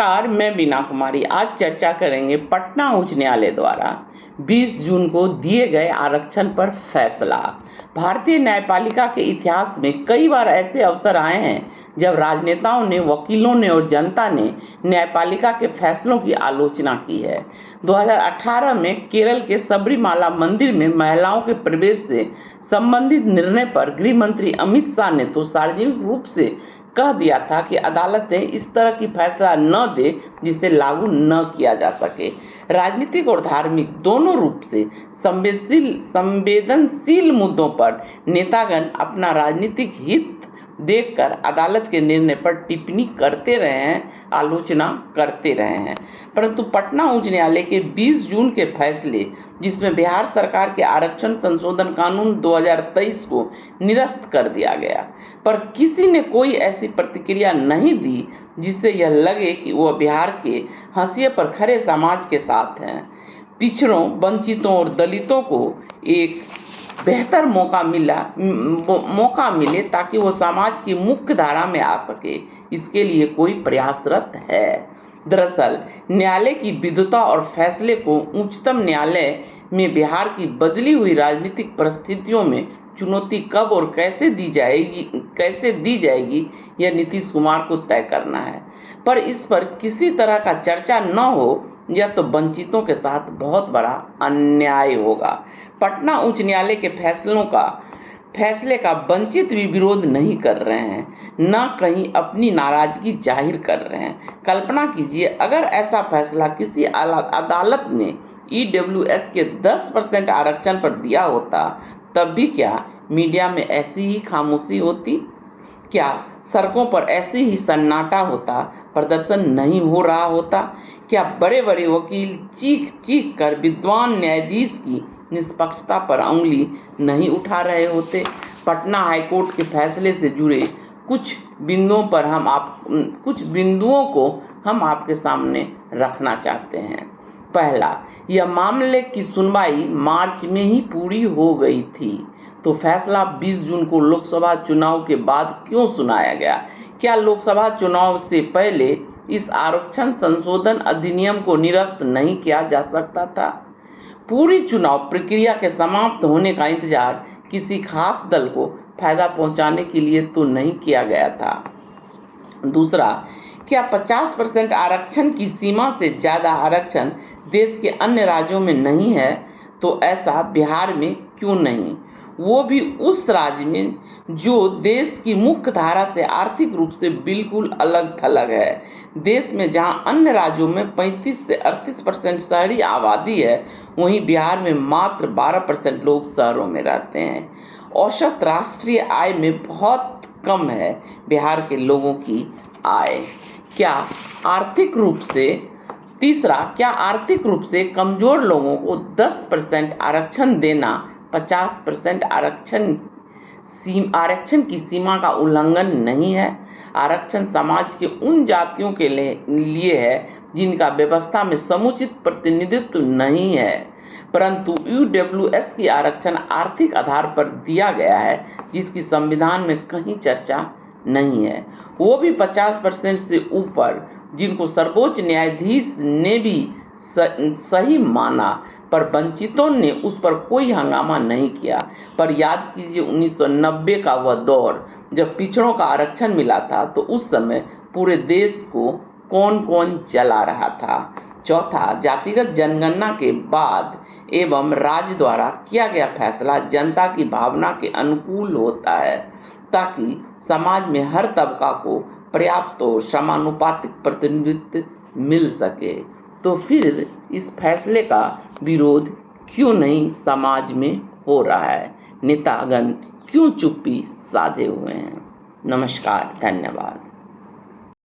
नमस्कार, मैं बीना कुमारी। आज चर्चा करेंगे पटना उच्च न्यायालय द्वारा 20 जून को दिए गए आरक्षण पर फैसला। भारतीय न्यायपालिका के इतिहास में कई बार ऐसे अवसर आए हैं जब राजनेताओं ने, वकीलों ने और जनता ने न्यायपालिका के फैसलों की आलोचना की है। 2018 में केरल के सबरीमाला मंदिर में महिलाओं के प्रवेश से संबंधित निर्णय पर गृह मंत्री अमित शाह ने तो सार्वजनिक रूप से कह दिया था कि अदालतें इस तरह की फैसला न दे जिसे लागू न किया जा सके। राजनीतिक और धार्मिक दोनों रूप से संवेदनशील मुद्दों पर नेतागण अपना राजनीतिक हित देखकर अदालत के निर्णय पर टिप्पणी करते रहे हैं, आलोचना करते रहे हैं। परंतु पटना उच्च न्यायालय के 20 जून के फैसले, जिसमें बिहार सरकार के आरक्षण संशोधन कानून 2023 को निरस्त कर दिया गया, पर किसी ने कोई ऐसी प्रतिक्रिया नहीं दी जिससे यह लगे कि वह बिहार के हाशिए पर खड़े समाज के साथ हैं। पिछड़ों, वंचितों और दलितों को एक बेहतर मौका मिले ताकि वो समाज की मुख्य धारा में आ सके, इसके लिए कोई प्रयासरत है। दरअसल न्यायालय की विद्वता और फैसले को उच्चतम न्यायालय में बिहार की बदली हुई राजनीतिक परिस्थितियों में चुनौती कब और कैसे दी जाएगी यह नीतीश कुमार को तय करना है। पर इस पर किसी तरह का चर्चा न हो यह तो वंचितों के साथ बहुत बड़ा अन्याय होगा। पटना उच्च न्यायालय के फैसले का वंचित भी विरोध नहीं कर रहे हैं, न कहीं अपनी नाराजगी जाहिर कर रहे हैं। कल्पना कीजिए, अगर ऐसा फैसला किसी अदालत ने EWS के 10% आरक्षण पर दिया होता, तब भी क्या मीडिया में ऐसी ही खामोशी होती? क्या सड़कों पर ऐसे ही सन्नाटा होता? प्रदर्शन नहीं हो रहा होता? क्या बड़े बड़े वकील चीख चीख कर विद्वान न्यायाधीश की निष्पक्षता पर उंगली नहीं उठा रहे होते? पटना हाईकोर्ट के फैसले से जुड़े कुछ बिंदुओं को हम आपके सामने रखना चाहते हैं। पहला, यह मामले की सुनवाई मार्च में ही पूरी हो गई थी, तो फैसला 20 जून को लोकसभा चुनाव के बाद क्यों सुनाया गया? क्या लोकसभा चुनाव से पहले इस आरक्षण संशोधन अधिनियम को निरस्त नहीं किया जा सकता था? पूरी चुनाव प्रक्रिया के समाप्त होने का इंतजार किसी खास दल को फायदा पहुंचाने के लिए तो नहीं किया गया था। दूसरा, क्या 50% आरक्षण की सीमा से ज़्यादा आरक्षण देश के अन्य राज्यों में नहीं है? तो ऐसा बिहार में क्यों नहीं, वो भी उस राज्य में जो देश की मुख्य धारा से आर्थिक रूप से बिल्कुल अलग थलग है। देश में जहां अन्य राज्यों में 35 से 38% शहरी आबादी है, वहीं बिहार में मात्र 12% लोग शहरों में रहते हैं। औसत राष्ट्रीय आय में बहुत कम है बिहार के लोगों की आय। तीसरा, क्या आर्थिक रूप से कमजोर लोगों को 10% आरक्षण देना 50% आरक्षण की सीमा का उल्लंघन नहीं है? आरक्षण समाज के उन जातियों के लिए है जिनका व्यवस्था में समुचित प्रतिनिधित्व नहीं है, परंतु EWS की आरक्षण आर्थिक आधार पर दिया गया है जिसकी संविधान में कहीं चर्चा नहीं है। वो भी 50% से ऊपर, जिनको सर्वोच्च न्यायाधीश ने भी सही माना, पर वंचितों ने उस पर कोई हंगामा नहीं किया। पर याद कीजिए 1990 का वह दौर जब पिछड़ों का आरक्षण मिला था, तो उस समय पूरे देश को कौन कौन चला रहा था? चौथा, जातिगत जनगणना के बाद एवं राज्य द्वारा किया गया फैसला जनता की भावना के अनुकूल होता है ताकि समाज में हर तबका को पर्याप्त और समानुपातिक प्रतिनिधित्व मिल सके। तो फिर इस फैसले का विरोध क्यों नहीं समाज में हो रहा है? नेतागण क्यों चुप्पी साधे हुए हैं? नमस्कार, धन्यवाद।